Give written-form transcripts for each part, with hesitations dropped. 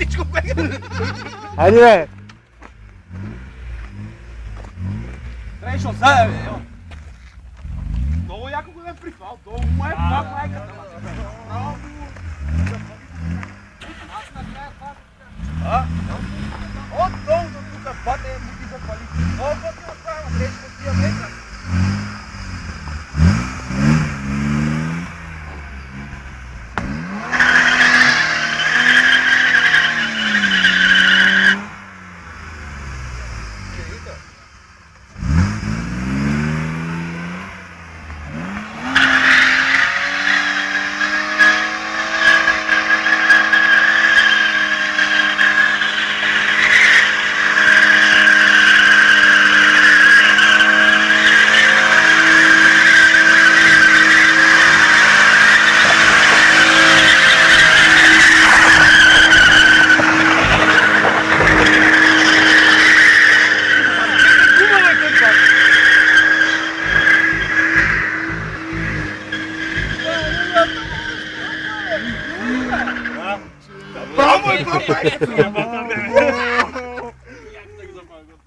всичко, което... Хайде, бе! Трябваше отзаде, бе, ево. Много яко го е прихвал, долу му е майката. Браво! Аз накрая това... Отдолу до тука, бате, му ти запали. Много път ти направя, грешко тия мека.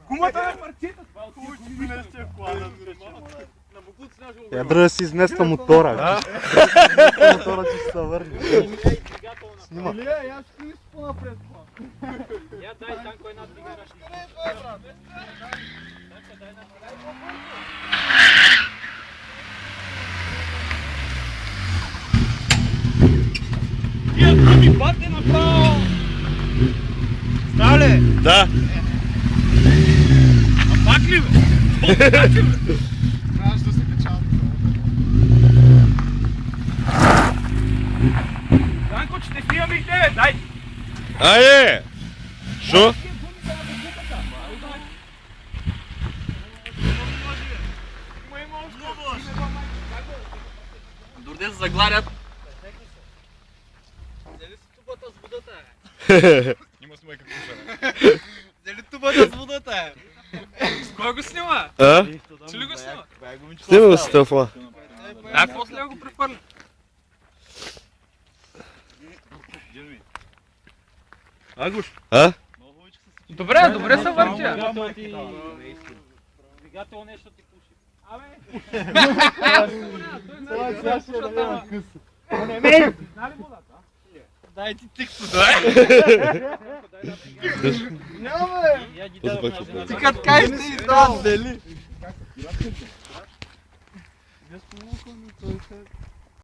Гумата на парчета! Я да си измества мотора. Мотора ти ще се върне. Снима. Я ще ти по-напред. Я дай Танко една двигараш. Тия ми бате направо! Става ли? Да. А пак ли, бе? Пак ли, бе? Трябваше да се качава. Танко, че те снимаме и тебе, дай! Айде! Шо? Дорде се загларят. Взели си тубата с водата, е. Има смека куша. Взели тубата с водата, е. С кой го снима? А? Че ли го снима? Снима го с телефона. А, после го прехвърля. Агуш. А? Добре, добре се въртя. Двигател нещо ти пуши. Знали му да, да? Дай ти тиксо, Няма, бе! ти като кажеш ти издавам, дели?